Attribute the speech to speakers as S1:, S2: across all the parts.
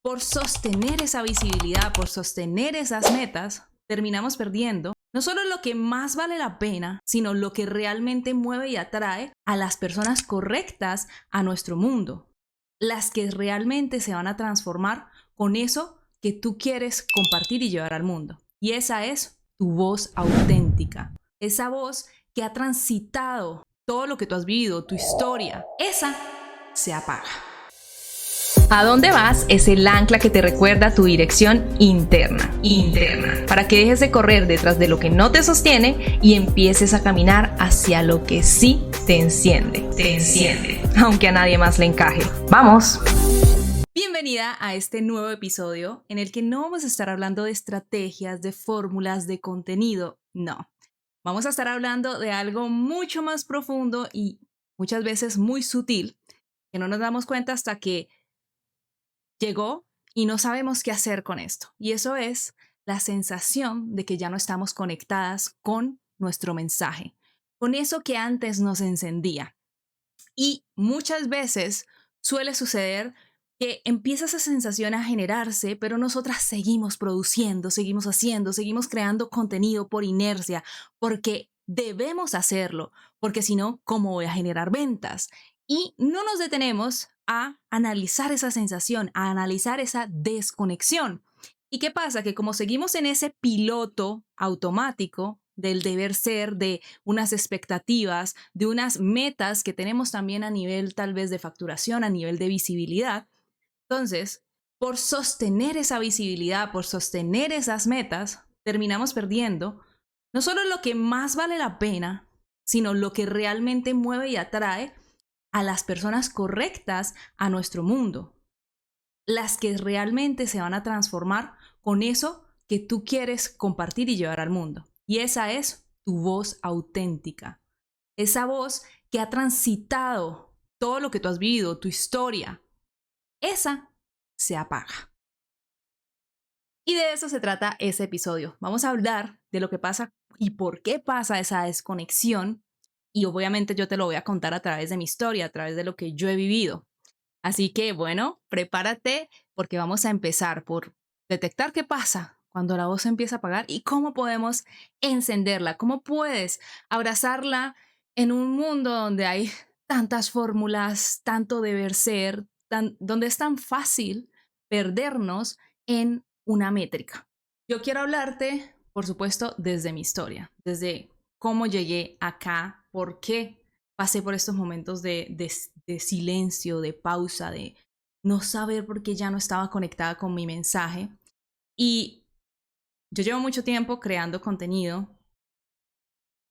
S1: por sostener esa visibilidad, por sostener esas metas, terminamos perdiendo no solo lo que más vale la pena, sino lo que realmente mueve y atrae a las personas correctas a nuestro mundo. Las que realmente se van a transformar con eso que tú quieres compartir y llevar al mundo. Y esa es tu voz auténtica. Esa voz que ha transitado todo lo que tú has vivido, tu historia. Esa se apaga. ¿A dónde vas? Es el ancla que te recuerda tu dirección interna, para que dejes de correr detrás de lo que no te sostiene y empieces a caminar hacia lo que sí te enciende, aunque a nadie más le encaje. ¡Vamos! Bienvenida a este nuevo episodio en el que no vamos a estar hablando de estrategias, de fórmulas, de contenido, no. Vamos a estar hablando de algo mucho más profundo y muchas veces muy sutil, que no nos damos cuenta hasta que llegó y no sabemos qué hacer con esto. Y eso es la sensación de que ya no estamos conectadas con nuestro mensaje, con eso que antes nos encendía. Y muchas veces suele suceder que empieza esa sensación a generarse, pero nosotras seguimos produciendo, seguimos haciendo, seguimos creando contenido por inercia, porque debemos hacerlo, porque si no, ¿cómo voy a generar ventas? Y no nos detenemos a analizar esa sensación, a analizar esa desconexión. ¿Y qué pasa? Que como seguimos en ese piloto automático del deber ser, de unas expectativas, de unas metas que tenemos también a nivel tal vez de facturación, a nivel de visibilidad, entonces, por sostener esa visibilidad, por sostener esas metas, terminamos perdiendo no solo lo que más vale la pena, sino lo que realmente mueve y atrae a las personas correctas a nuestro mundo. Las que realmente se van a transformar con eso que tú quieres compartir y llevar al mundo. Y esa es tu voz auténtica. Esa voz que ha transitado todo lo que tú has vivido, tu historia. Esa se apaga. Y de eso se trata ese episodio. Vamos a hablar de lo que pasa y por qué pasa esa desconexión. Y obviamente yo te lo voy a contar a través de mi historia, a través de lo que yo he vivido. Así que bueno, prepárate porque vamos a empezar por detectar qué pasa cuando la voz se empieza a apagar y cómo podemos encenderla, cómo puedes abrazarla en un mundo donde hay tantas fórmulas, tanto deber ser, donde es tan fácil perdernos en una métrica. Yo quiero hablarte, por supuesto, desde mi historia, desde cómo llegué acá, por qué pasé por estos momentos de silencio, de pausa, de no saber por qué ya no estaba conectada con mi mensaje. Y yo llevo mucho tiempo creando contenido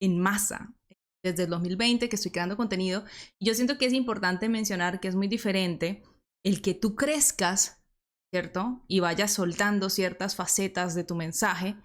S1: en masa, desde el 2020 que estoy creando contenido, y yo siento que es importante mencionar que es muy diferente el que tú crezcas, ¿cierto? Y vayas soltando ciertas facetas de tu mensaje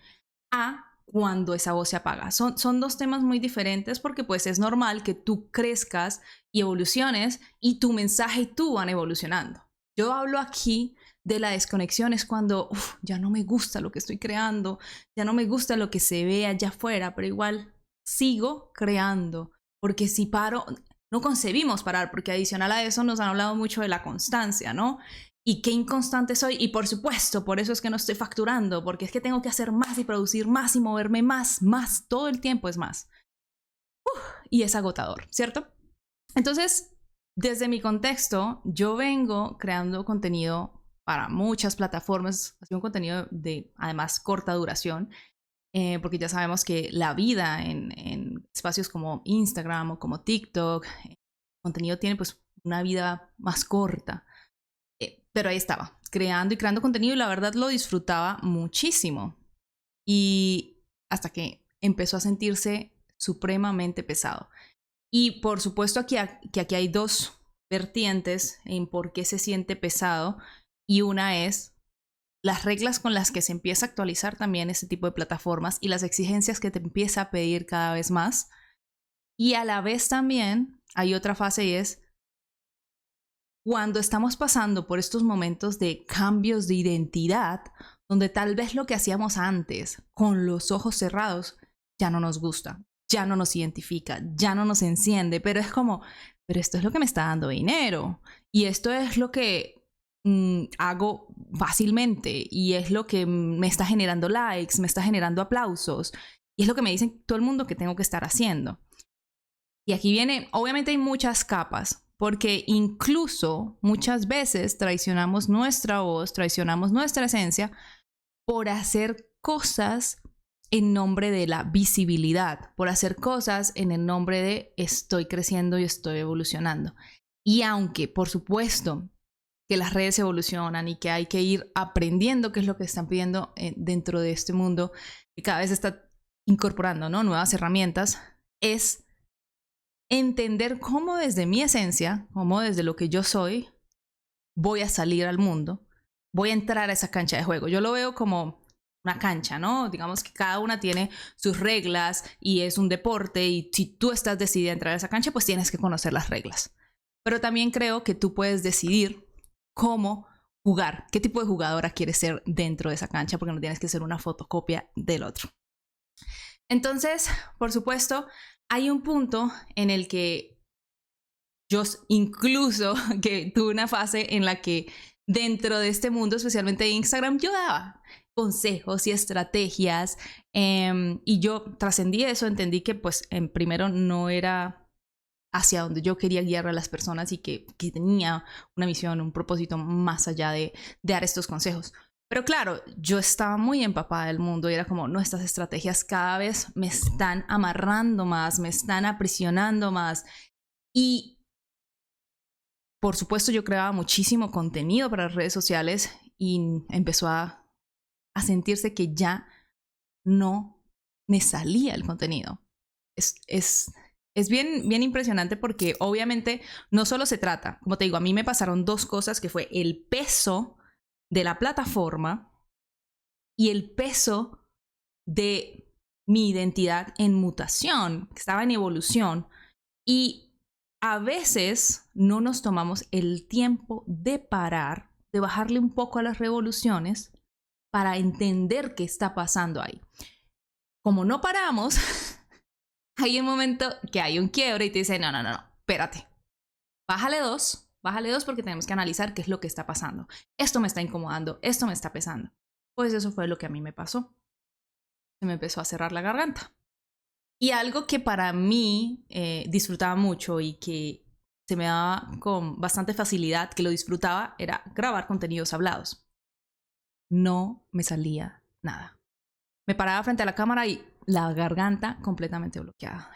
S1: a cuando esa voz se apaga. Son dos temas muy diferentes porque pues es normal que tú crezcas y evoluciones y tu mensaje y tú van evolucionando. Yo hablo aquí de la desconexión, es cuando ya no me gusta lo que estoy creando, ya no me gusta lo que se ve allá afuera, pero igual sigo creando, porque si paro, no concebimos parar, porque adicional a eso nos han hablado mucho de la constancia, ¿no? Y qué inconstante soy, y por supuesto, por eso es que no estoy facturando, porque es que tengo que hacer más y producir más y moverme más, todo el tiempo es más. Y es agotador, ¿cierto? Entonces, desde mi contexto, yo vengo creando contenido para muchas plataformas, ha sido un contenido de, además, corta duración, porque ya sabemos que la vida en espacios como Instagram o como TikTok, el contenido tiene pues una vida más corta. Pero ahí estaba, creando y creando contenido y la verdad lo disfrutaba muchísimo. Y hasta que empezó a sentirse supremamente pesado. Y por supuesto que aquí hay dos vertientes en por qué se siente pesado. Y una es las reglas con las que se empieza a actualizar también este tipo de plataformas y las exigencias que te empieza a pedir cada vez más. Y a la vez también hay otra fase y es cuando estamos pasando por estos momentos de cambios de identidad, donde tal vez lo que hacíamos antes con los ojos cerrados ya no nos gusta, ya no nos identifica, ya no nos enciende, pero es como, pero esto es lo que me está dando dinero y esto es lo que hago fácilmente y es lo que me está generando likes, me está generando aplausos y es lo que me dicen todo el mundo que tengo que estar haciendo. Y aquí viene, obviamente hay muchas capas, porque incluso muchas veces traicionamos nuestra voz, traicionamos nuestra esencia por hacer cosas en nombre de la visibilidad, por hacer cosas en el nombre de estoy creciendo y estoy evolucionando. Y aunque, por supuesto, que las redes evolucionan y que hay que ir aprendiendo qué es lo que están pidiendo dentro de este mundo, que cada vez está incorporando, ¿no?, nuevas herramientas, es entender cómo desde mi esencia, cómo desde lo que yo soy, voy a salir al mundo, voy a entrar a esa cancha de juego. Yo lo veo como una cancha, ¿no? Digamos que cada una tiene sus reglas y es un deporte y si tú estás decidida a entrar a esa cancha, pues tienes que conocer las reglas. Pero también creo que tú puedes decidir cómo jugar, qué tipo de jugadora quieres ser dentro de esa cancha, porque no tienes que ser una fotocopia del otro. Entonces, por supuesto, hay un punto en el que yo incluso que tuve una fase en la que dentro de este mundo, especialmente de Instagram, yo daba consejos y estrategias y yo trascendí eso, entendí que pues primero no era hacia donde yo quería guiar a las personas y que tenía una misión, un propósito más allá de dar estos consejos. Pero claro, yo estaba muy empapada del mundo y era como, no, estas estrategias cada vez me están amarrando más, me están aprisionando más. Y por supuesto yo creaba muchísimo contenido para las redes sociales y empezó a sentirse que ya no me salía el contenido. Es bien impresionante porque obviamente no solo se trata, como te digo, a mí me pasaron dos cosas que fue el peso de la plataforma y el peso de mi identidad en mutación, que estaba en evolución. Y a veces no nos tomamos el tiempo de parar, de bajarle un poco a las revoluciones para entender qué está pasando ahí. Como no paramos, hay un momento que hay un quiebre y te dice, no, espérate, bájale dos porque tenemos que analizar qué es lo que está pasando. Esto me está incomodando, esto me está pesando. Pues eso fue lo que a mí me pasó. Se me empezó a cerrar la garganta. Y algo que para mí disfrutaba mucho y que se me daba con bastante facilidad, que lo disfrutaba, era grabar contenidos hablados. No me salía nada. Me paraba frente a la cámara y la garganta completamente bloqueada.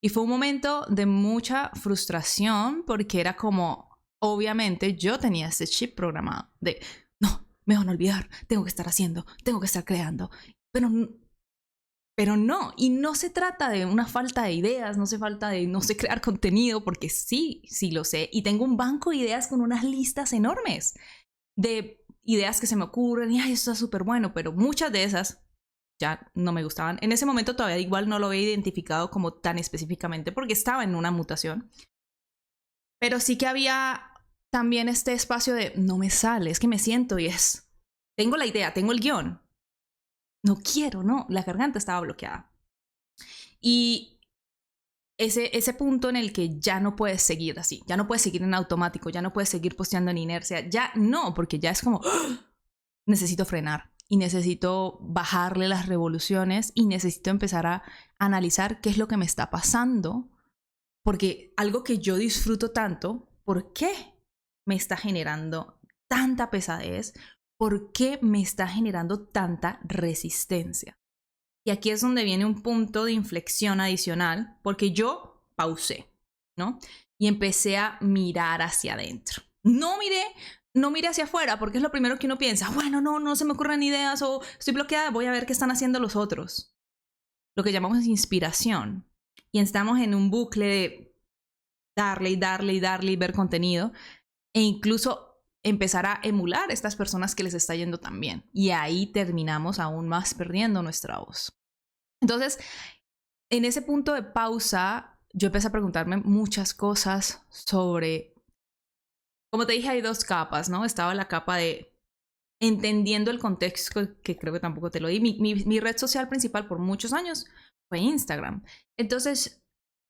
S1: Y fue un momento de mucha frustración porque era como, obviamente yo tenía ese chip programado de, no, me van a olvidar, tengo que estar haciendo, tengo que estar creando. Pero no, y no se trata de una falta de ideas, no se falta de no sé crear contenido, porque sí lo sé. Y tengo un banco de ideas con unas listas enormes de ideas que se me ocurren y, ay, eso está súper bueno, pero muchas de esas ya no me gustaban. En ese momento todavía igual no lo había identificado como tan específicamente porque estaba en una mutación. Pero sí que había también este espacio de no me sale, es que me siento y es, tengo la idea, tengo el guión. No quiero, no, la garganta estaba bloqueada. Y ese punto en el que ya no puedes seguir así, ya no puedes seguir en automático, ya no puedes seguir posteando en inercia, ya no, porque ya es como, ¡oh! Necesito frenar. Y necesito bajarle las revoluciones y necesito empezar a analizar qué es lo que me está pasando. Porque algo que yo disfruto tanto, ¿por qué me está generando tanta pesadez? ¿Por qué me está generando tanta resistencia? Y aquí es donde viene un punto de inflexión adicional, porque yo pausé, ¿no? Y empecé a mirar hacia adentro. No miré hacia afuera, porque es lo primero que uno piensa. Bueno, no se me ocurren ideas o estoy bloqueada, voy a ver qué están haciendo los otros. Lo que llamamos inspiración. Y estamos en un bucle de darle y ver contenido. E incluso empezar a emular a estas personas que les está yendo tan bien. Y ahí terminamos aún más perdiendo nuestra voz. Entonces, en ese punto de pausa, yo empecé a preguntarme muchas cosas sobre... Como te dije, hay dos capas, ¿no? Estaba la capa de entendiendo el contexto, que creo que tampoco te lo di. Mi red social principal por muchos años fue Instagram. Entonces,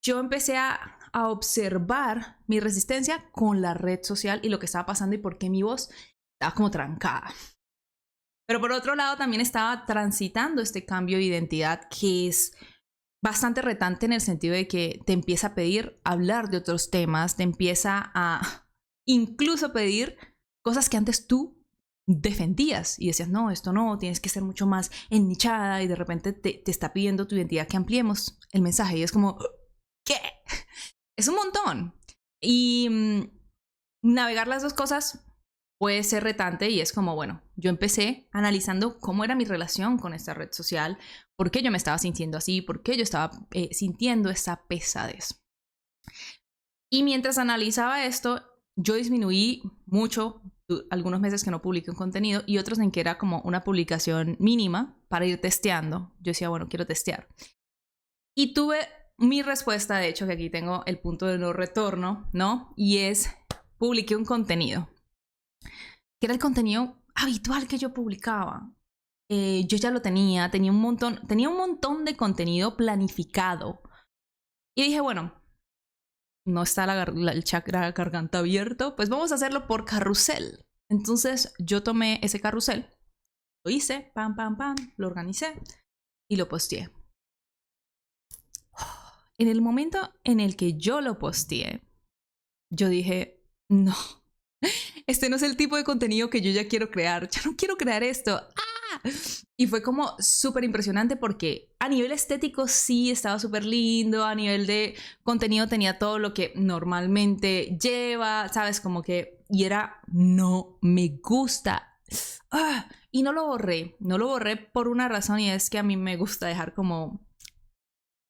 S1: yo empecé a observar mi resistencia con la red social y lo que estaba pasando y por qué mi voz estaba como trancada. Pero por otro lado también estaba transitando este cambio de identidad que es bastante retante en el sentido de que te empieza a pedir hablar de otros temas, te empieza a incluso pedir cosas que antes tú defendías y decías, no, esto no, tienes que ser mucho más ennichada, y de repente te está pidiendo tu identidad que ampliemos el mensaje y es como, ¿qué? Es un montón. Y navegar las dos cosas puede ser retante y es como, bueno, yo empecé analizando cómo era mi relación con esta red social, por qué yo me estaba sintiendo así, por qué yo estaba sintiendo esa pesadez. Y mientras analizaba esto, yo disminuí mucho algunos meses que no publiqué un contenido y otros en que era como una publicación mínima para ir testeando. Yo decía, bueno, quiero testear. Y tuve mi respuesta, de hecho, que aquí tengo el punto de no retorno, ¿no? Y es, publiqué un contenido, que era el contenido habitual que yo publicaba. Yo ya lo tenía un montón de contenido planificado. Y dije, bueno, no está el chakra garganta abierto, pues vamos a hacerlo por carrusel. Entonces yo tomé ese carrusel, lo hice, pam, lo organicé y lo posteé. En el momento en el que yo lo posteé, yo dije, no, este no es el tipo de contenido que yo ya quiero crear, ya no quiero crear esto. ¡Ah! Y fue como súper impresionante porque a nivel estético sí estaba súper lindo, a nivel de contenido tenía todo lo que normalmente lleva, ¿sabes? Como que, y era, no me gusta. ¡Ah! Y no lo borré por una razón, y es que a mí me gusta dejar como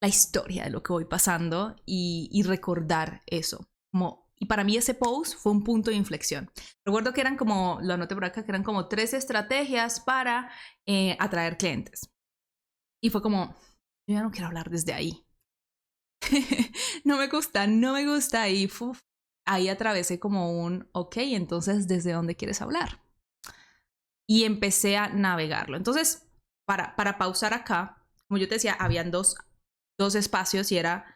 S1: la historia de lo que voy pasando y recordar eso. Y para mí ese post fue un punto de inflexión. Recuerdo que eran como, lo anoté por acá, que eran como 3 estrategias para atraer clientes. Y fue como, yo ya no quiero hablar desde ahí. no me gusta. Y ahí atravesé como ok, entonces, ¿desde dónde quieres hablar? Y empecé a navegarlo. Entonces, para pausar acá, como yo te decía, habían dos espacios y era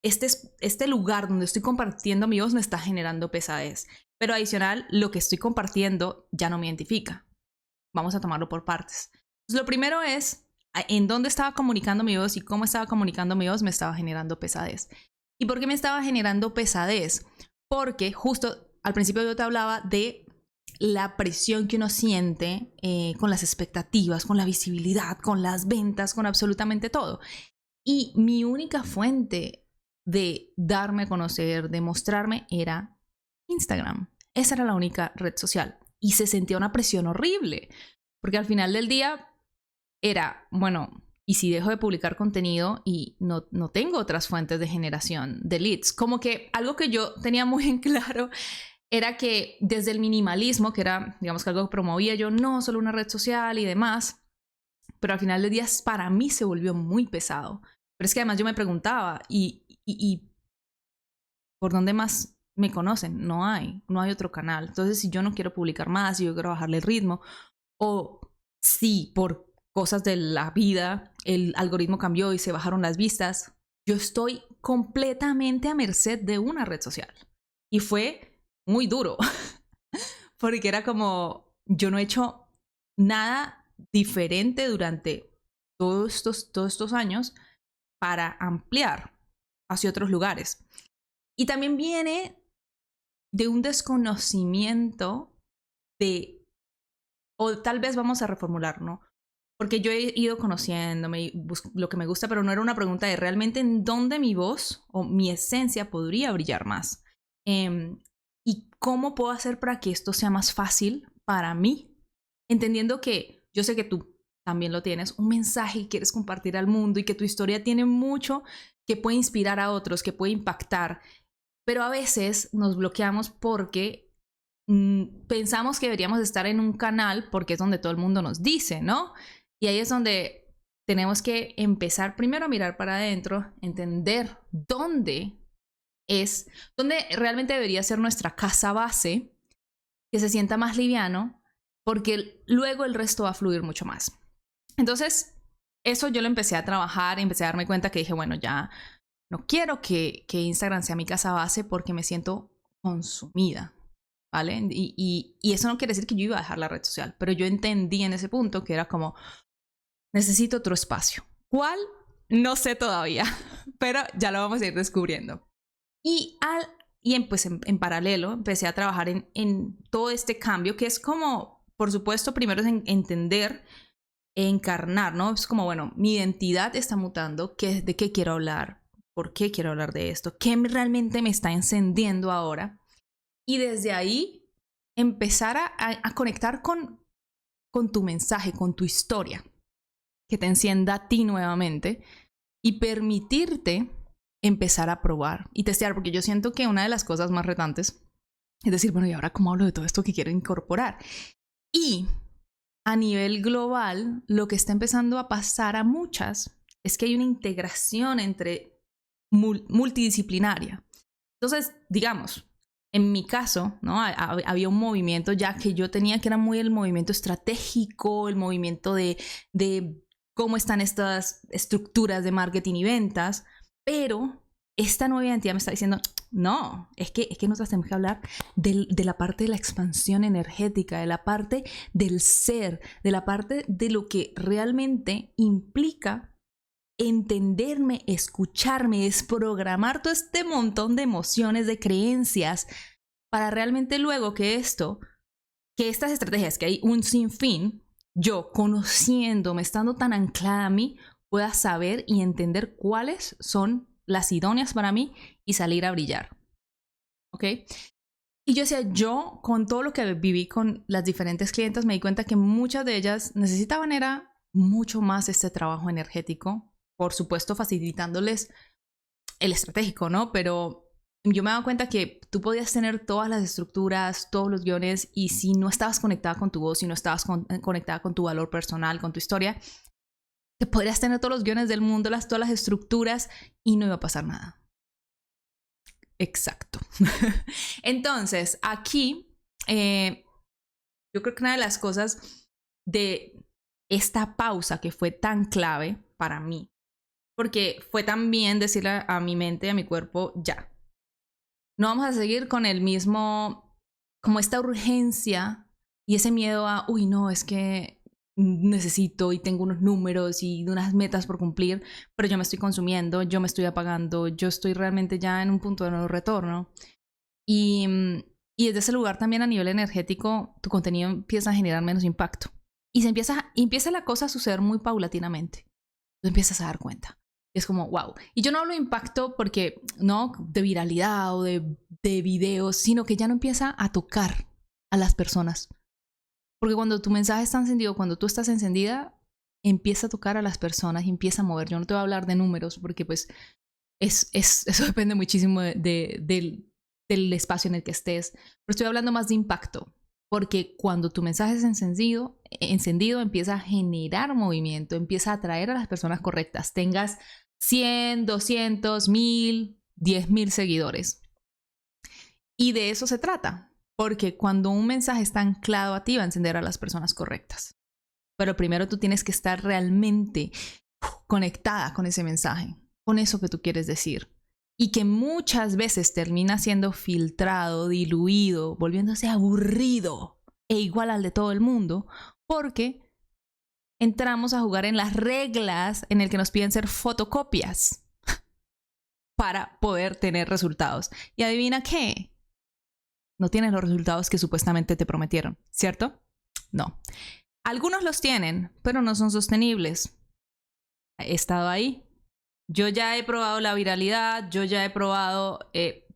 S1: este lugar donde estoy compartiendo mi voz me está generando pesadez, pero adicional lo que estoy compartiendo ya no me identifica. Vamos a tomarlo por partes. Entonces, lo primero es en dónde estaba comunicando mi voz y cómo estaba comunicando mi voz me estaba generando pesadez. ¿Y por qué me estaba generando pesadez? Porque justo al principio yo te hablaba de la presión que uno siente con las expectativas, con la visibilidad, con las ventas, con absolutamente todo. Y mi única fuente de darme a conocer, de mostrarme, era Instagram. Esa era la única red social. Y se sentía una presión horrible, porque al final del día era, bueno, ¿y si dejo de publicar contenido y no tengo otras fuentes de generación de leads? Como que algo que yo tenía muy en claro era que desde el minimalismo, que era, digamos, que algo que promovía yo, no solo una red social y demás, pero al final del día para mí se volvió muy pesado. Pero es que además yo me preguntaba, ¿y por dónde más me conocen? No hay otro canal. Entonces, si yo no quiero publicar más, si yo quiero bajarle el ritmo, o si por cosas de la vida el algoritmo cambió y se bajaron las vistas, yo estoy completamente a merced de una red social. Y fue muy duro, porque era como, yo no he hecho nada diferente durante todos estos años para ampliar hacia otros lugares. Y también viene de un desconocimiento o tal vez vamos a reformular, ¿no? Porque yo he ido conociéndome lo que me gusta, pero no era una pregunta de realmente en dónde mi voz o mi esencia podría brillar más. ¿Y cómo puedo hacer para que esto sea más fácil para mí? Entendiendo que yo sé que tú también lo tienes, un mensaje que quieres compartir al mundo y que tu historia tiene mucho que puede inspirar a otros, que puede impactar. Pero a veces nos bloqueamos porque pensamos que deberíamos estar en un canal porque es donde todo el mundo nos dice, ¿no? Y ahí es donde tenemos que empezar primero a mirar para adentro, entender dónde realmente debería ser nuestra casa base, que se sienta más liviano, porque luego el resto va a fluir mucho más. Entonces, eso yo lo empecé a trabajar, empecé a darme cuenta que dije, bueno, ya no quiero que Instagram sea mi casa base porque me siento consumida, ¿vale? Y eso no quiere decir que yo iba a dejar la red social, pero yo entendí en ese punto que era como, necesito otro espacio. ¿Cuál? No sé todavía, pero ya lo vamos a ir descubriendo. Pues en paralelo empecé a trabajar en todo este cambio, que es como, por supuesto, primero es entender, encarnar, ¿no? Es como, bueno, mi identidad está mutando, ¿de qué quiero hablar? ¿Por qué quiero hablar de esto? ¿Qué realmente me está encendiendo ahora? Y desde ahí empezar a conectar con tu mensaje, con tu historia, que te encienda a ti nuevamente y permitirte empezar a probar y testear, porque yo siento que una de las cosas más retantes es decir, bueno, ¿y ahora cómo hablo de todo esto que quiero incorporar? Y a nivel global, lo que está empezando a pasar a muchas es que hay una integración entre multidisciplinaria. Entonces, digamos, en mi caso, ¿no? Había un movimiento ya que yo tenía que era muy el movimiento estratégico, el movimiento de cómo están estas estructuras de marketing y ventas, pero esta nueva identidad me está diciendo, no, es que nosotros tenemos que hablar de la parte de la expansión energética, de la parte del ser, de la parte de lo que realmente implica entenderme, escucharme, desprogramar todo este montón de emociones, de creencias, para realmente luego que estas estrategias, que hay un sinfín, yo conociéndome, estando tan anclada a mí, pueda saber y entender cuáles son las idóneas para mí y salir a brillar. ¿Ok? Y yo decía, yo con todo lo que viví con las diferentes clientas, me di cuenta que muchas de ellas necesitaban era mucho más este trabajo energético, por supuesto facilitándoles el estratégico, ¿no? Pero yo me daba cuenta que tú podías tener todas las estructuras, todos los guiones, y si no estabas conectada con tu voz, si no estabas conectada con tu valor personal, con tu historia, te podrías tener todos los guiones del mundo, todas las estructuras, y no iba a pasar nada. Exacto. Entonces, aquí, yo creo que una de las cosas de esta pausa que fue tan clave para mí, porque fue también decirle a mi mente y a mi cuerpo, ya, no vamos a seguir con el mismo, como esta urgencia y ese miedo a, uy, no, es que necesito y tengo unos números y unas metas por cumplir, pero yo me estoy consumiendo, yo me estoy apagando, yo estoy realmente ya en un punto de no retorno. Y desde ese lugar también a nivel energético, tu contenido empieza a generar menos impacto. Y empieza la cosa a suceder muy paulatinamente. Tú empiezas a dar cuenta. Es como, wow. Y yo no hablo de impacto porque, no, de viralidad o de videos, sino que ya no empieza a tocar a las personas. Porque cuando tu mensaje está encendido, cuando tú estás encendida, empieza a tocar a las personas y empieza a mover. Yo no te voy a hablar de números porque pues eso depende muchísimo del espacio en el que estés. Pero estoy hablando más de impacto. Porque cuando tu mensaje es encendido, empieza a generar movimiento, empieza a atraer a las personas correctas. Tengas 100, 200, 1000, 10,000 seguidores. Y de eso se trata. Porque cuando un mensaje está anclado a ti, va a encender a las personas correctas. Pero primero tú tienes que estar realmente conectada con ese mensaje, con eso que tú quieres decir. Y que muchas veces termina siendo filtrado, diluido, volviéndose aburrido e igual al de todo el mundo, porque entramos a jugar en las reglas en el que nos piden ser fotocopias para poder tener resultados. Y adivina qué, no tienes los resultados que supuestamente te prometieron, ¿cierto? No. Algunos los tienen, pero no son sostenibles. He estado ahí. Yo ya he probado la viralidad, yo ya he probado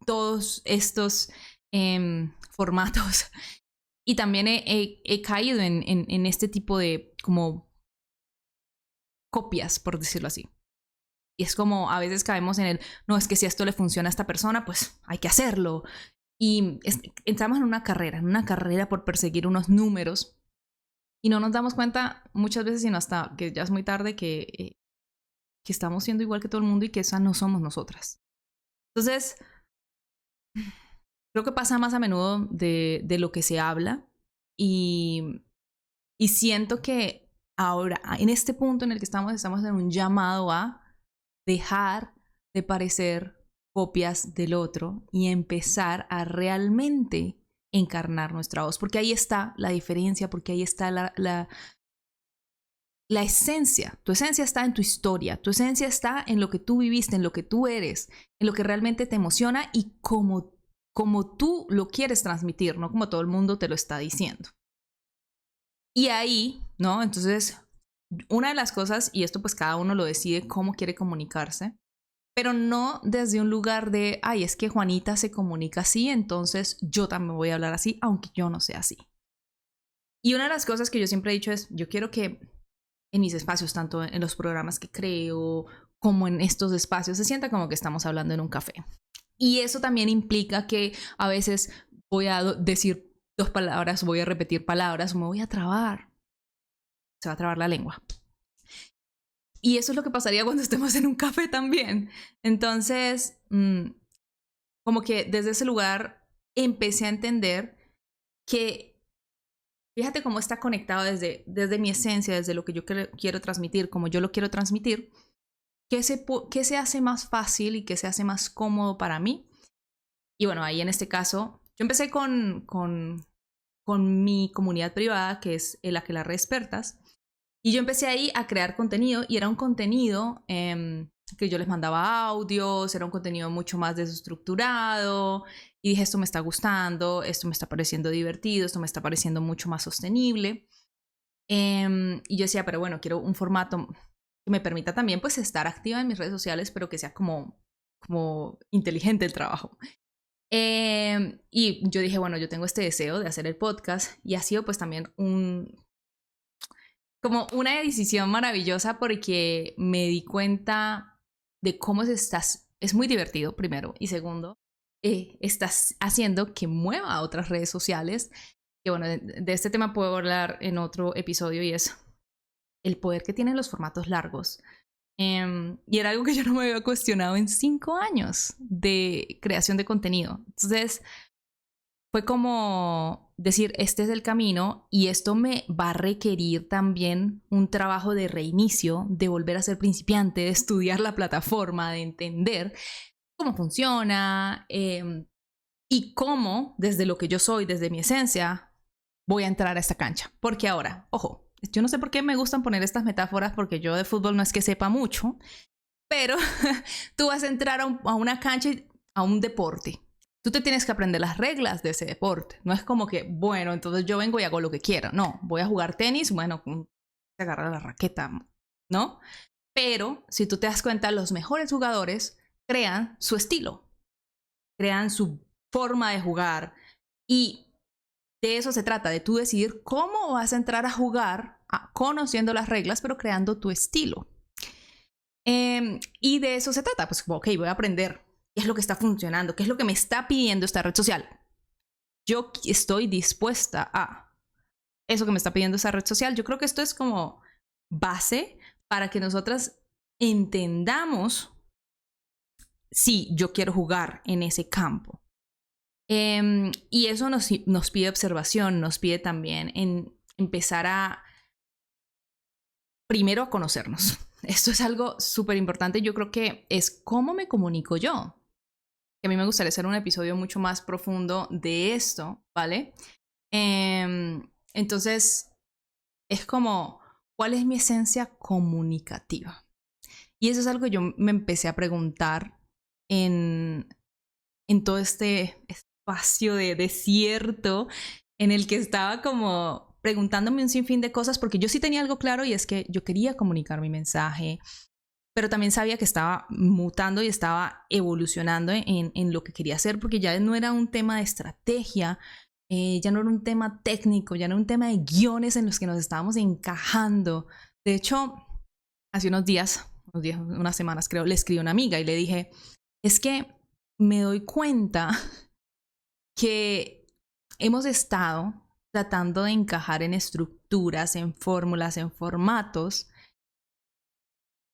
S1: todos estos formatos y también he caído en este tipo de como copias, por decirlo así. Y es como a veces caemos en el, no, es que si esto le funciona a esta persona, pues hay que hacerlo. Y entramos en una carrera por perseguir unos números y no nos damos cuenta muchas veces, sino hasta que ya es muy tarde, que estamos siendo igual que todo el mundo y que esa no somos nosotras. Entonces, creo que pasa más a menudo de lo que se habla y siento que ahora, en este punto en el que estamos en un llamado a dejar de parecer copias del otro y empezar a realmente encarnar nuestra voz, porque ahí está la diferencia, porque ahí está la esencia. Tu esencia está en tu historia, tu esencia está en lo que tú viviste, en lo que tú eres, en lo que realmente te emociona y como tú lo quieres transmitir, no como todo el mundo te lo está diciendo. Y ahí, ¿no? Entonces, una de las cosas, y esto pues cada uno lo decide cómo quiere comunicarse, pero no desde un lugar de, ay, es que Juanita se comunica así, entonces yo también voy a hablar así, aunque yo no sea así. Y una de las cosas que yo siempre he dicho es, yo quiero que en mis espacios, tanto en los programas que creo, como en estos espacios, se sienta como que estamos hablando en un café. Y eso también implica que a veces voy a decir 2 palabras, voy a repetir palabras, o me voy a trabar. Se va a trabar la lengua. Y eso es lo que pasaría cuando estemos en un café también. Entonces, como que desde ese lugar empecé a entender que, fíjate cómo está conectado desde mi esencia, desde lo que yo quiero transmitir, como yo lo quiero transmitir, qué se hace más fácil y qué se hace más cómodo para mí. Y bueno, ahí en este caso, yo empecé con mi comunidad privada, que es el Aquelarre Expertas. Y yo empecé ahí a crear contenido y era un contenido que yo les mandaba audios, era un contenido mucho más desestructurado y dije, esto me está gustando, esto me está pareciendo divertido, esto me está pareciendo mucho más sostenible. Y yo decía, pero bueno, quiero un formato que me permita también pues estar activa en mis redes sociales, pero que sea como inteligente el trabajo. Y yo dije, bueno, yo tengo este deseo de hacer el podcast y ha sido pues también como una decisión maravillosa porque me di cuenta de cómo es muy divertido, primero, y segundo, estás haciendo que mueva a otras redes sociales. Que bueno, de este tema puedo hablar en otro episodio y es el poder que tienen los formatos largos. Y era algo que yo no me había cuestionado en 5 años de creación de contenido. Entonces, fue como decir, este es el camino y esto me va a requerir también un trabajo de reinicio, de volver a ser principiante, de estudiar la plataforma, de entender cómo funciona y cómo, desde lo que yo soy, desde mi esencia, voy a entrar a esta cancha. Porque ahora, ojo, yo no sé por qué me gustan poner estas metáforas porque yo de fútbol no es que sepa mucho, pero tú vas a entrar a una cancha, a un deporte. Tú te tienes que aprender las reglas de ese deporte. No es como que, bueno, entonces yo vengo y hago lo que quiero. No, voy a jugar tenis, bueno, se agarra la raqueta, ¿no? Pero si tú te das cuenta, los mejores jugadores crean su estilo, crean su forma de jugar y de eso se trata, de tú decidir cómo vas a entrar a jugar conociendo las reglas, pero creando tu estilo. Y de eso se trata, pues ok, voy a aprender qué es lo que está funcionando, qué es lo que me está pidiendo esta red social. Yo estoy dispuesta a eso que me está pidiendo esa red social. Yo creo que esto es como base para que nosotras entendamos si yo quiero jugar en ese campo. Y eso nos pide observación, nos pide también empezar primero a conocernos. Esto es algo súper importante. Yo creo que es cómo me comunico yo. A mí me gustaría hacer un episodio mucho más profundo de esto, ¿vale? Entonces, es como, ¿cuál es mi esencia comunicativa? Y eso es algo que yo me empecé a preguntar en todo este espacio de desierto en el que estaba como preguntándome un sinfín de cosas, porque yo sí tenía algo claro y es que yo quería comunicar mi mensaje, pero también sabía que estaba mutando y estaba evolucionando en lo que quería hacer, porque ya no era un tema de estrategia, ya no era un tema técnico, ya no era un tema de guiones en los que nos estábamos encajando. De hecho, hace unas semanas creo, le escribí a una amiga y le dije, es que me doy cuenta que hemos estado tratando de encajar en estructuras, en fórmulas, en formatos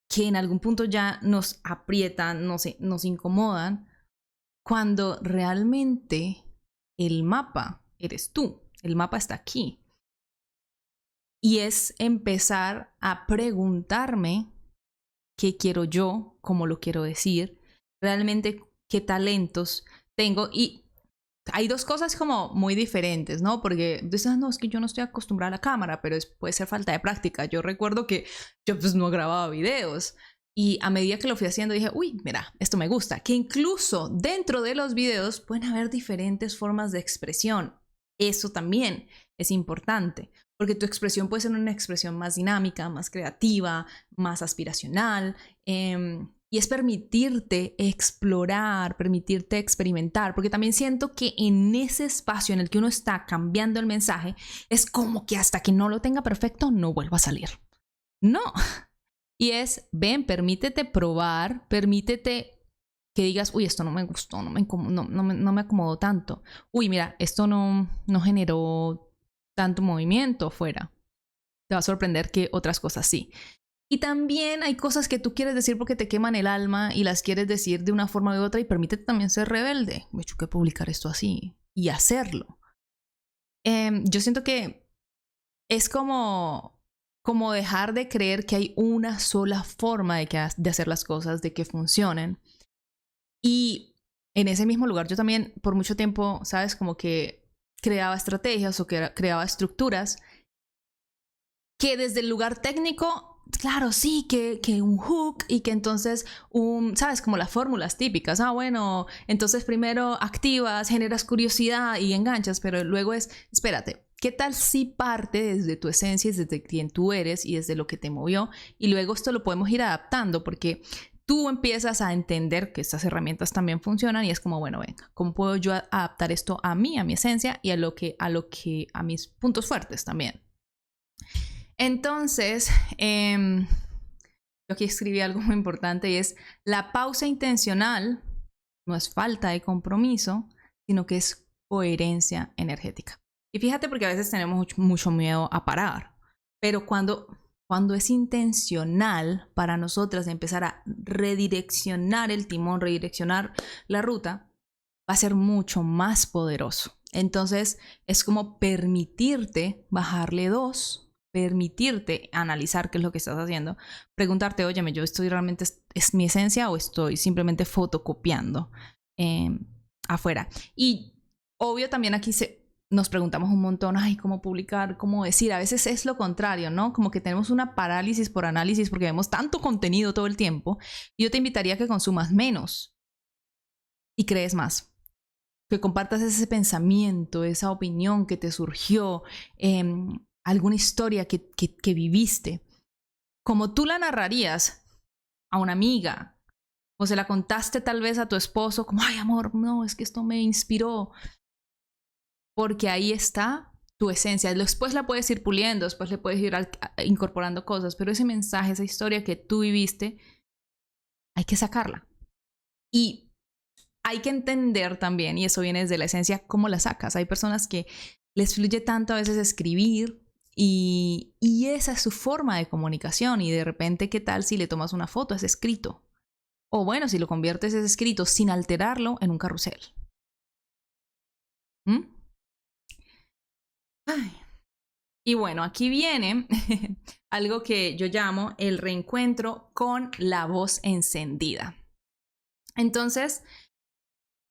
S1: que en algún punto ya nos aprietan, nos incomodan, cuando realmente el mapa eres tú, el mapa está aquí. Y es empezar a preguntarme qué quiero yo, cómo lo quiero decir, realmente qué talentos tengo. Y hay dos cosas como muy diferentes, ¿no? Porque dices, no, es que yo no estoy acostumbrada a la cámara, pero puede ser falta de práctica. Yo recuerdo que yo pues no grababa videos. Y a medida que lo fui haciendo dije, uy, mira, esto me gusta. Que incluso dentro de los videos pueden haber diferentes formas de expresión. Eso también es importante, porque tu expresión puede ser una expresión más dinámica, más creativa, más aspiracional. Y es permitirte explorar, permitirte experimentar, porque también siento que en ese espacio en el que uno está cambiando el mensaje, es como que hasta que no lo tenga perfecto, no vuelva a salir. No. Y es, ven, permítete probar, permítete que digas, uy, esto no me gustó, no me acomodó tanto. Uy, mira, esto no generó tanto movimiento fuera. Te va a sorprender que otras cosas sí. Y también hay cosas que tú quieres decir porque te queman el alma y las quieres decir de una forma u otra, y permítete también ser rebelde. Me he hecho que publicar esto así y hacerlo. Yo siento que es como dejar de creer que hay una sola forma de hacer las cosas, de que funcionen. Y en ese mismo lugar yo también por mucho tiempo, ¿sabes? Como que creaba estrategias o que creaba estructuras que desde el lugar técnico, claro, sí, que un hook y que entonces, ¿sabes? Como las fórmulas típicas. Ah, bueno, entonces primero activas, generas curiosidad y enganchas, pero luego es, espérate, ¿qué tal si parte desde tu esencia, desde quien tú eres y desde lo que te movió? Y luego esto lo podemos ir adaptando porque tú empiezas a entender que estas herramientas también funcionan y es como, bueno, venga, ¿cómo puedo yo adaptar esto a mí, a mi esencia y a mis puntos fuertes también? Entonces, yo aquí escribí algo muy importante y es, la pausa intencional no es falta de compromiso, sino que es coherencia energética. Y fíjate, porque a veces tenemos mucho miedo a parar, pero cuando es intencional para nosotras de empezar a redireccionar el timón, redireccionar la ruta, va a ser mucho más poderoso. Entonces es como permitirte bajarle dos, permitirte analizar qué es lo que estás haciendo, preguntarte, óyeme, yo estoy realmente, ¿es mi esencia o estoy simplemente fotocopiando afuera? Y obvio también aquí nos preguntamos un montón, ay, ¿cómo publicar? ¿Cómo decir? A veces es lo contrario, ¿no? Como que tenemos una parálisis por análisis porque vemos tanto contenido todo el tiempo. Y yo te invitaría a que consumas menos y crees más. Que compartas ese pensamiento, esa opinión que te surgió, alguna historia que viviste, como tú la narrarías a una amiga, o se la contaste tal vez a tu esposo, como, ay amor, no, es que esto me inspiró, porque ahí está tu esencia. Después la puedes ir puliendo, después le puedes ir incorporando cosas, pero ese mensaje, esa historia que tú viviste, hay que sacarla. Y hay que entender también, y eso viene desde la esencia, cómo la sacas. Hay personas que les fluye tanto a veces escribir y esa es su forma de comunicación, y de repente, ¿qué tal si le tomas una foto a ese escrito? O bueno, si lo conviertes ese escrito sin alterarlo en un carrusel. ¿Mm? Ay. Y bueno, aquí viene algo que yo llamo el reencuentro con la voz encendida. Entonces,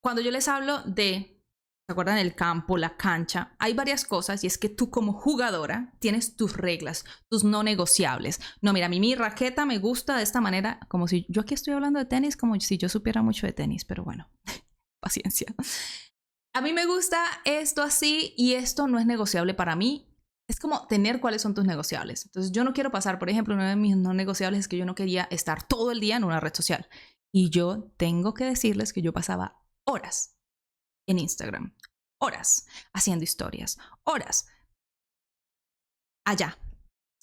S1: cuando yo les hablo de, ¿se acuerdan? El campo, la cancha, hay varias cosas, y es que tú como jugadora tienes tus reglas, tus no negociables. No, mira, a mí mi raqueta me gusta de esta manera, como si yo aquí estoy hablando de tenis, como si yo supiera mucho de tenis, pero bueno, paciencia. A mí me gusta esto así y esto no es negociable para mí. Es como tener cuáles son tus negociables. Entonces yo no quiero pasar, por ejemplo, uno de mis no negociables es que yo no quería estar todo el día en una red social. Y yo tengo que decirles que yo pasaba horas en Instagram, horas haciendo historias, horas allá.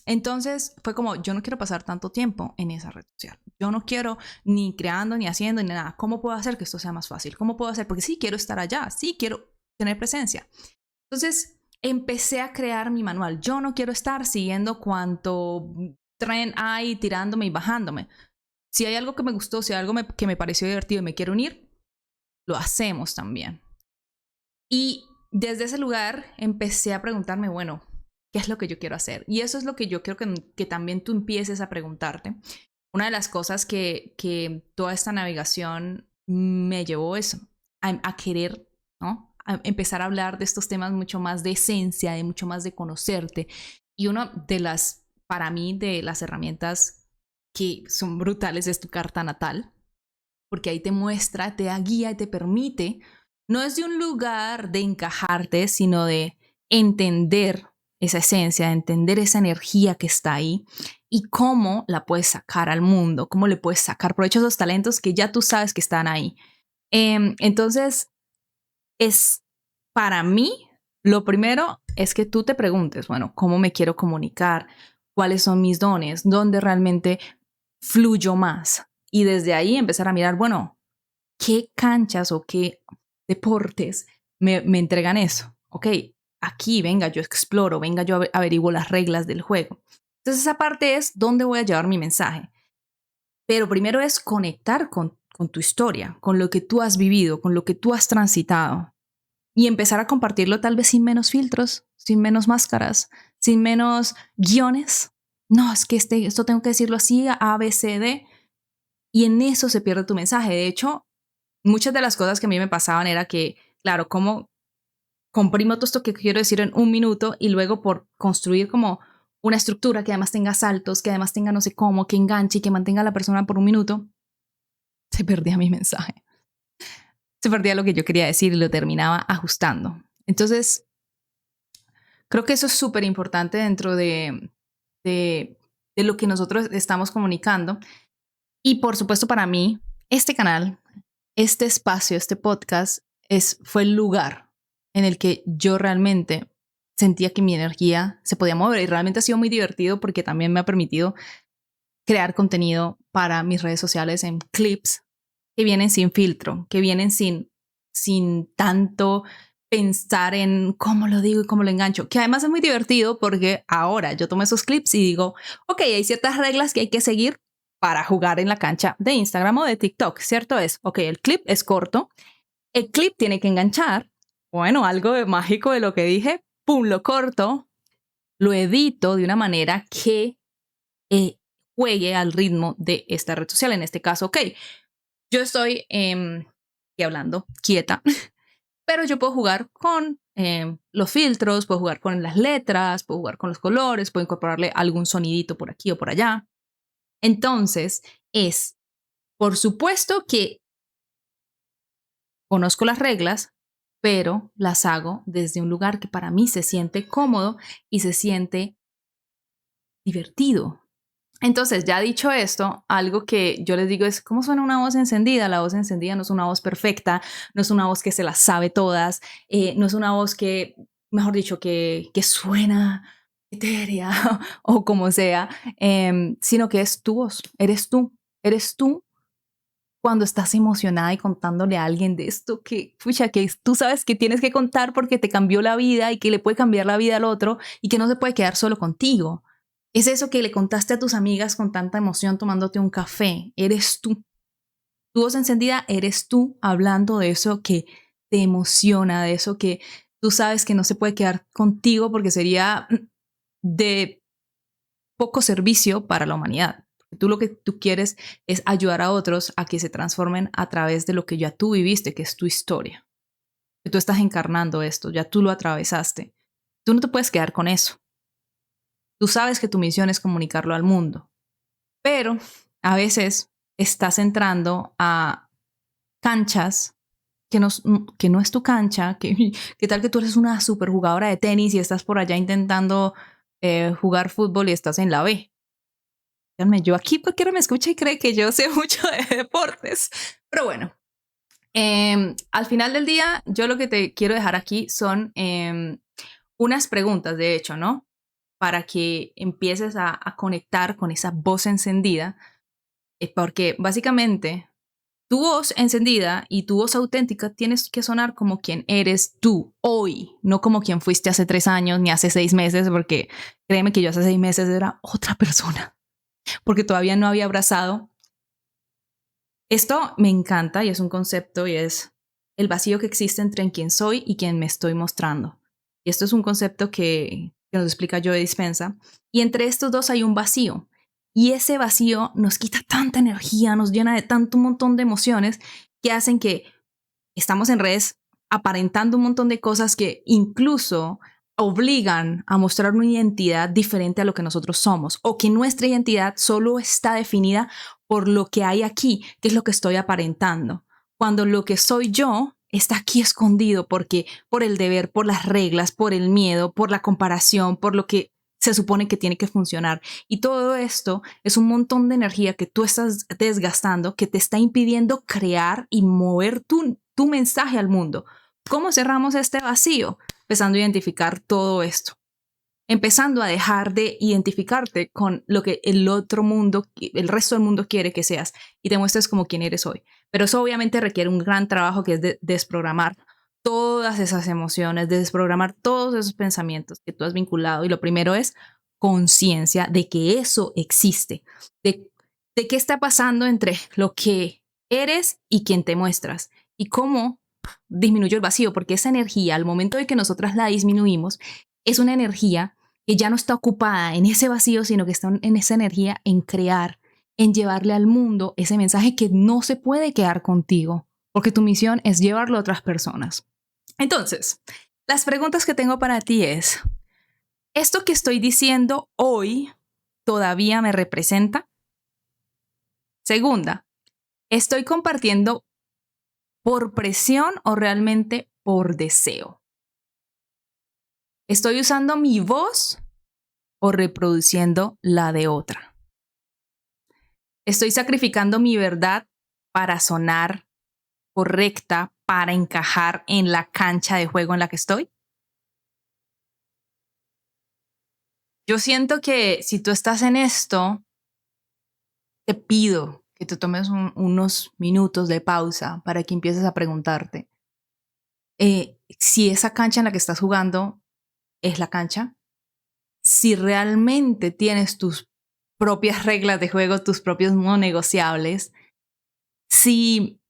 S1: Entonces fue como, yo no quiero pasar tanto tiempo en esa red social. Yo no quiero ni creando, ni haciendo, ni nada. ¿Cómo puedo hacer que esto sea más fácil? ¿Cómo puedo hacer? Porque sí quiero estar allá, sí quiero tener presencia. Entonces empecé a crear mi manual. Yo no quiero estar siguiendo cuánto tren hay tirándome y bajándome. Si hay algo que me gustó, si hay algo que me pareció divertido y me quiero unir, lo hacemos también. Y desde ese lugar empecé a preguntarme, bueno, ¿qué es lo que yo quiero hacer? Y eso es lo que yo quiero que también tú empieces a preguntarte. Una de las cosas que toda esta navegación me llevó eso, a querer, ¿no? A empezar a hablar de estos temas mucho más de esencia, de mucho más de conocerte. Y una de las, para mí, de las herramientas que son brutales es tu carta natal, porque ahí te muestra, te da guía y te permite, no es de un lugar de encajarte, sino de entender esa esencia, de entender esa energía que está ahí y cómo la puedes sacar al mundo, cómo le puedes sacar provecho a esos talentos que ya tú sabes que están ahí. Entonces, es para mí, lo primero es que tú te preguntes, bueno, ¿cómo me quiero comunicar? ¿Cuáles son mis dones? ¿Dónde realmente fluyo más? Y desde ahí empezar a mirar, bueno, ¿qué canchas o qué deportes me entregan eso? Ok, aquí, venga, yo exploro, venga, yo averiguo las reglas del juego. Entonces esa parte es dónde voy a llevar mi mensaje. Pero primero es conectar con tu historia, con lo que tú has vivido, con lo que tú has transitado y empezar a compartirlo tal vez sin menos filtros, sin menos máscaras, sin menos guiones. No, es que esto tengo que decirlo así, A, B, C, D. Y en eso se pierde tu mensaje. De hecho, muchas de las cosas que a mí me pasaban era que, claro, como comprimo todo esto que quiero decir en un minuto y luego por construir como una estructura que además tenga saltos, que además tenga no sé cómo, que enganche y que mantenga a la persona por un minuto, se perdía mi mensaje. Se perdía lo que yo quería decir y lo terminaba ajustando. Entonces, creo que eso es súper importante dentro de lo que nosotros estamos comunicando. Y por supuesto, para mí, este canal, este espacio, este podcast, fue el lugar en el que yo realmente sentía que mi energía se podía mover. Y realmente ha sido muy divertido porque también me ha permitido crear contenido para mis redes sociales en clips que vienen sin filtro, que vienen sin tanto pensar en cómo lo digo y cómo lo engancho, que además es muy divertido porque ahora yo tomo esos clips y digo, ok, hay ciertas reglas que hay que seguir para jugar en la cancha de Instagram o de TikTok, ¿cierto? Ok, el clip es corto, el clip tiene que enganchar, bueno, algo de mágico de lo que dije, pum, lo corto, lo edito de una manera que juegue al ritmo de esta red social, en este caso, ok, yo estoy hablando quieta, pero yo puedo jugar con los filtros, puedo jugar con las letras, puedo jugar con los colores, puedo incorporarle algún sonidito por aquí o por allá. Entonces, por supuesto que conozco las reglas, pero las hago desde un lugar que para mí se siente cómodo y se siente divertido. Entonces, ya dicho esto, algo que yo les digo es, ¿cómo suena una voz encendida? La voz encendida no es una voz perfecta, no es una voz que se las sabe todas, no es una voz que, mejor dicho, que suena etérea o como sea, sino que es tu voz, eres tú cuando estás emocionada y contándole a alguien de esto que, pucha, que tú sabes que tienes que contar porque te cambió la vida y que le puede cambiar la vida al otro y que no se puede quedar solo contigo. Es eso que le contaste a tus amigas con tanta emoción tomándote un café. Eres tú. Tu voz encendida eres tú hablando de eso que te emociona, de eso que tú sabes que no se puede quedar contigo porque sería de poco servicio para la humanidad. Tú lo que tú quieres es ayudar a otros a que se transformen a través de lo que ya tú viviste, que es tu historia. Que tú estás encarnando esto, ya tú lo atravesaste. Tú no te puedes quedar con eso. Tú sabes que tu misión es comunicarlo al mundo, pero a veces estás entrando a canchas que no es tu cancha, que tal que tú eres una super jugadora de tenis y estás por allá intentando jugar fútbol y estás en la B. Yo aquí cualquiera me escucha y cree que yo sé mucho de deportes, pero bueno, al final del día yo lo que te quiero dejar aquí son unas preguntas, de hecho, ¿no? Para que empieces a conectar con esa voz encendida, porque básicamente tu voz encendida y tu voz auténtica tienes que sonar como quien eres tú hoy, no como quien fuiste hace 3 años ni hace 6 meses, porque créeme que yo hace 6 meses era otra persona, porque todavía no había abrazado. Esto me encanta y es un concepto y es el vacío que existe entre quien soy y quien me estoy mostrando. Y esto es un concepto que nos explica Joe Dispenza. Y entre estos dos hay un vacío. Y ese vacío nos quita tanta energía, nos llena de tanto un montón de emociones que hacen que estamos en redes aparentando un montón de cosas que incluso obligan a mostrar una identidad diferente a lo que nosotros somos, o que nuestra identidad solo está definida por lo que hay aquí, que es lo que estoy aparentando, cuando lo que soy yo está aquí escondido porque por el deber, por las reglas, por el miedo, por la comparación, por lo que se supone que tiene que funcionar. Y todo esto es un montón de energía que tú estás desgastando, que te está impidiendo crear y mover tu mensaje al mundo. ¿Cómo cerramos este vacío? Empezando a identificar todo esto. Empezando a dejar de identificarte con lo que el otro mundo, el resto del mundo quiere que seas y te muestres como quien eres hoy. Pero eso obviamente requiere un gran trabajo que es de desprogramar todas esas emociones, de desprogramar todos esos pensamientos que tú has vinculado. Y lo primero es conciencia de que eso existe, de qué está pasando entre lo que eres y quien te muestras y cómo disminuyó el vacío, porque esa energía, al momento de que nosotras la disminuimos, es una energía que ya no está ocupada en ese vacío, sino que está en esa energía en crear, en llevarle al mundo ese mensaje que no se puede quedar contigo, porque tu misión es llevarlo a otras personas. Entonces, las preguntas que tengo para ti es, ¿esto que estoy diciendo hoy todavía me representa? Segunda, ¿estoy compartiendo por presión o realmente por deseo? ¿Estoy usando mi voz o reproduciendo la de otra? ¿Estoy sacrificando mi verdad para sonar correcta, para encajar en la cancha de juego en la que estoy? Yo siento que si tú estás en esto, te pido que te tomes unos minutos de pausa para que empieces a preguntarte si esa cancha en la que estás jugando es la cancha, si realmente tienes tus propias reglas de juego, tus propios no negociables, si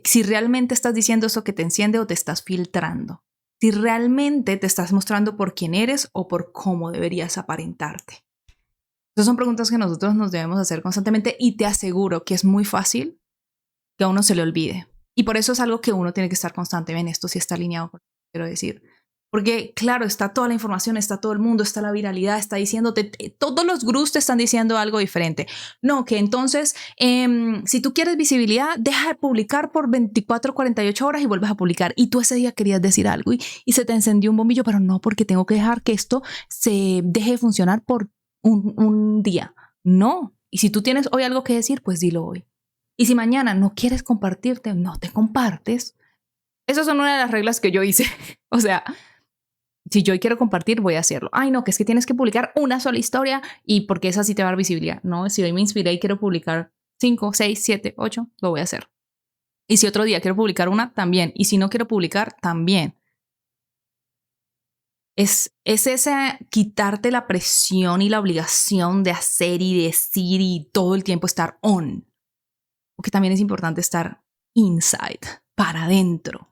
S1: si realmente estás diciendo eso que te enciende o te estás filtrando, si realmente te estás mostrando por quién eres o por cómo deberías aparentarte. Esas son preguntas que nosotros nos debemos hacer constantemente y te aseguro que es muy fácil que a uno se le olvide. Y por eso es algo que uno tiene que estar constante en esto, si está alineado con lo que quiero decir. Porque, claro, está toda la información, está todo el mundo, está la viralidad, está diciéndote, todos los gurús te están diciendo algo diferente. No, que entonces, si tú quieres visibilidad, deja de publicar por 24, 48 horas y vuelves a publicar. Y tú ese día querías decir algo y se te encendió un bombillo, pero no, porque tengo que dejar que esto se deje de funcionar por un día. No. Y si tú tienes hoy algo que decir, pues dilo hoy. Y si mañana no quieres compartirte, no te compartes. Esas son una de las reglas que yo hice. O sea, si yo quiero compartir, voy a hacerlo. Ay, no, que es que tienes que publicar una sola historia y porque esa sí te va a dar visibilidad. No, si hoy me inspiré y quiero publicar 5, 6, 7, 8, lo voy a hacer. Y si otro día quiero publicar una, también. Y si no quiero publicar, también. Es ese quitarte la presión y la obligación de hacer y decir y todo el tiempo estar on. Porque también es importante estar inside, para adentro.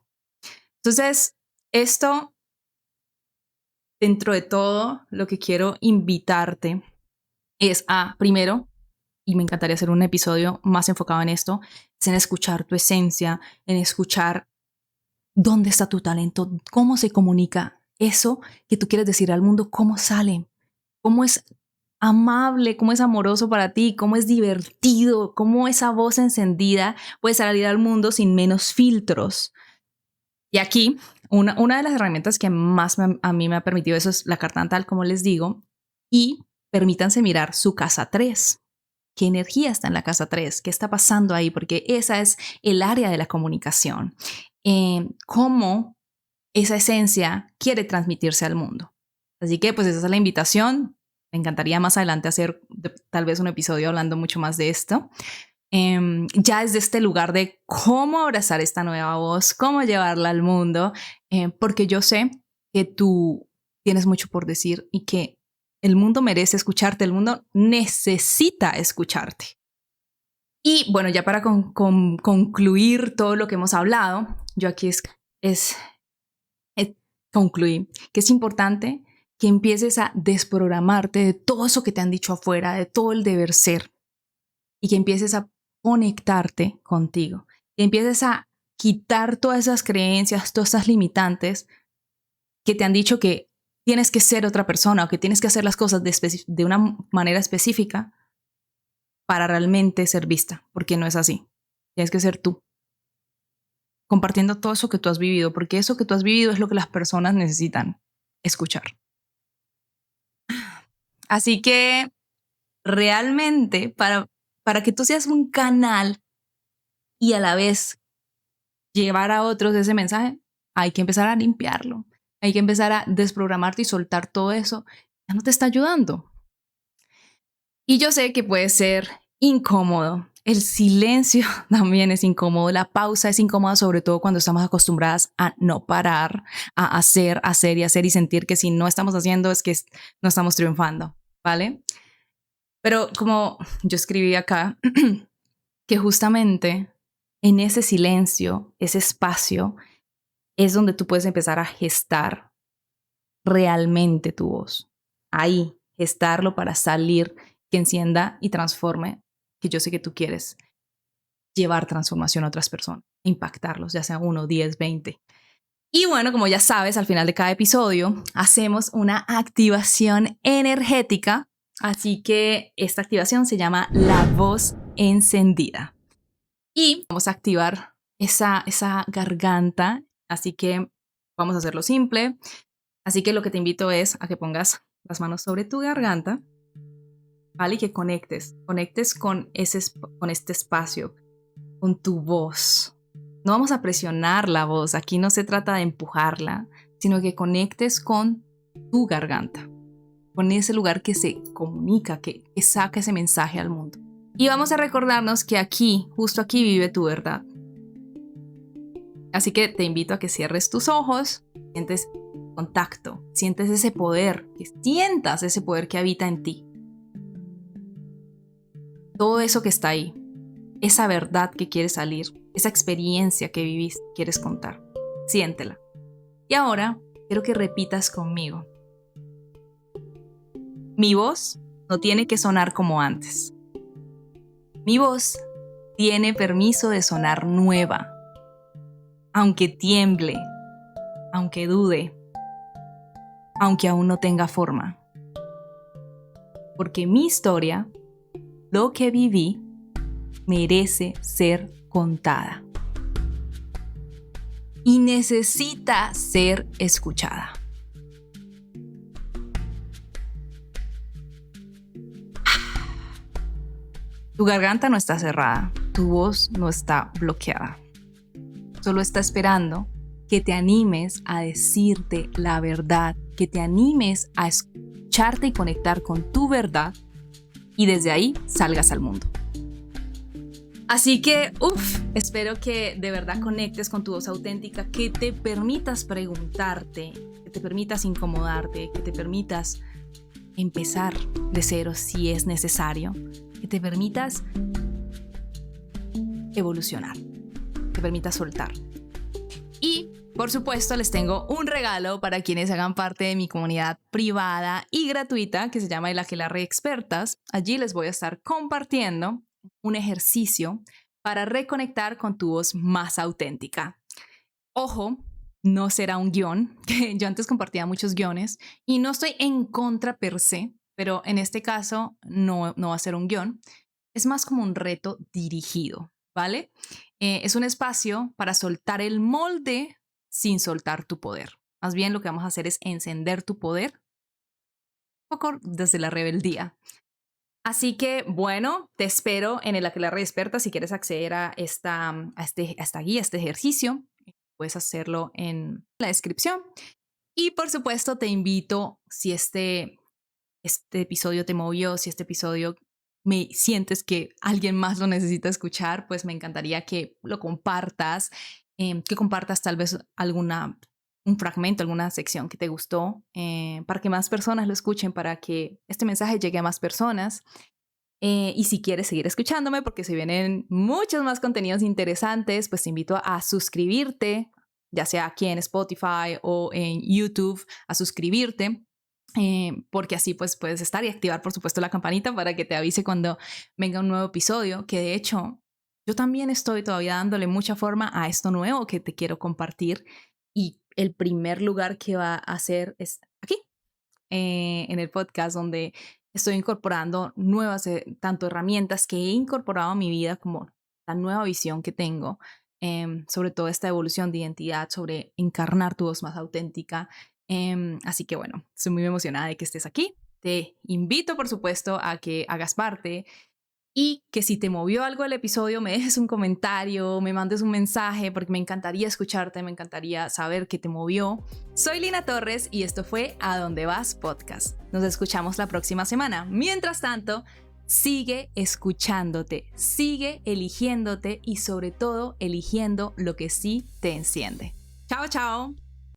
S1: Entonces, esto, dentro de todo, lo que quiero invitarte es primero, y me encantaría hacer un episodio más enfocado en esto, es en escuchar tu esencia, en escuchar dónde está tu talento, cómo se comunica eso que tú quieres decir al mundo, cómo sale, cómo es amable, cómo es amoroso para ti, cómo es divertido, cómo esa voz encendida puede salir al mundo sin menos filtros. Y aquí, una de las herramientas que más a mí me ha permitido eso es la carta natal, como les digo, y permítanse mirar su casa 3. ¿Qué energía está en la casa 3? ¿Qué está pasando ahí? Porque esa es el área de la comunicación. Cómo esa esencia quiere transmitirse al mundo. Así que pues esa es la invitación. Me encantaría más adelante hacer tal vez un episodio hablando mucho más de esto. Ya desde este lugar de cómo abrazar esta nueva voz, cómo llevarla al mundo, porque yo sé que tú tienes mucho por decir y que el mundo merece escucharte, el mundo necesita escucharte. Y bueno, ya para concluir todo lo que hemos hablado, yo aquí concluí que es importante que empieces a desprogramarte de todo eso que te han dicho afuera, de todo el deber ser, y que empieces a conectarte contigo. Y empieces a quitar todas esas creencias, todas esas limitantes que te han dicho que tienes que ser otra persona o que tienes que hacer las cosas de una manera específica para realmente ser vista, porque no es así. Tienes que ser tú, compartiendo todo eso que tú has vivido, porque eso que tú has vivido es lo que las personas necesitan escuchar. Así que realmente para que tú seas un canal y a la vez llevar a otros ese mensaje, hay que empezar a limpiarlo. Hay que empezar a desprogramarte y soltar todo eso. Ya no te está ayudando. Y yo sé que puede ser incómodo. El silencio también es incómodo. La pausa es incómoda, sobre todo cuando estamos acostumbradas a no parar, a hacer y hacer y sentir que si no estamos haciendo es que no estamos triunfando, ¿vale? Pero como yo escribí acá, que justamente en ese silencio, ese espacio, es donde tú puedes empezar a gestar realmente tu voz. Ahí, gestarlo para salir, que encienda y transforme, que yo sé que tú quieres llevar transformación a otras personas, impactarlos, ya sea 1, 10, 20. Y bueno, como ya sabes, al final de cada episodio hacemos una activación energética, así que esta activación se llama la voz encendida. Y vamos a activar esa garganta, así que vamos a hacerlo simple. Así que lo que te invito es a que pongas las manos sobre tu garganta, ¿vale? Y que conectes con este espacio, con tu voz. No vamos a presionar la voz, aquí no se trata de empujarla, sino que conectes con tu garganta, con ese lugar que se comunica, que saca ese mensaje al mundo. Y vamos a recordarnos que aquí, justo aquí vive tu verdad. Así que te invito a que cierres tus ojos, sientes contacto, sientes ese poder, que sientas ese poder que habita en ti. Todo eso que está ahí, esa verdad que quiere salir, esa experiencia que viviste, quieres contar, siéntela. Y ahora quiero que repitas conmigo. Mi voz no tiene que sonar como antes. Mi voz tiene permiso de sonar nueva, aunque tiemble, aunque dude, aunque aún no tenga forma. Porque mi historia, lo que viví, merece ser contada. Y necesita ser escuchada. Tu garganta no está cerrada, tu voz no está bloqueada. Solo está esperando que te animes a decirte la verdad, que te animes a escucharte y conectar con tu verdad y desde ahí salgas al mundo. Así que, espero que de verdad conectes con tu voz auténtica, que te permitas preguntarte, que te permitas incomodarte, que te permitas empezar de cero si es necesario, que te permitas evolucionar, que te permitas soltar. Y, por supuesto, les tengo un regalo para quienes hagan parte de mi comunidad privada y gratuita que se llama El Aquelarre Expertas. Allí les voy a estar compartiendo un ejercicio para reconectar con tu voz más auténtica. Ojo, no será un guión, que yo antes compartía muchos guiones y no estoy en contra per se, pero en este caso no va a ser un guión. Es más como un reto dirigido, ¿vale? Es un espacio para soltar el molde sin soltar tu poder. Más bien lo que vamos a hacer es encender tu poder un poco desde la rebeldía. Así que, bueno, te espero en el Aquelarre Experta. Si quieres acceder a esta guía, a este ejercicio, puedes hacerlo en la descripción. Y por supuesto, te invito, si este episodio te movió, si este episodio sientes que alguien más lo necesita escuchar, pues me encantaría que lo compartas, que compartas tal vez un fragmento, alguna sección que te gustó, para que más personas lo escuchen, para que este mensaje llegue a más personas. Y si quieres seguir escuchándome, porque se vienen muchos más contenidos interesantes, pues te invito a suscribirte, ya sea aquí en Spotify o en YouTube, a suscribirte. Porque así pues puedes estar y activar por supuesto la campanita para que te avise cuando venga un nuevo episodio, que de hecho yo también estoy todavía dándole mucha forma a esto nuevo que te quiero compartir y el primer lugar que va a hacer es aquí, en el podcast donde estoy incorporando nuevas, tanto herramientas que he incorporado a mi vida como la nueva visión que tengo, sobre todo esta evolución de identidad, sobre encarnar tu voz más auténtica. Así que bueno, estoy muy emocionada de que estés aquí. Te invito, por supuesto, a que hagas parte y que si te movió algo el episodio, me dejes un comentario, me mandes un mensaje, porque me encantaría escucharte, me encantaría saber qué te movió. Soy Lina Torres y esto fue A Dónde Vas Podcast. Nos escuchamos la próxima semana. Mientras tanto, sigue escuchándote, sigue eligiéndote y sobre todo eligiendo lo que sí te enciende. Chao, chao.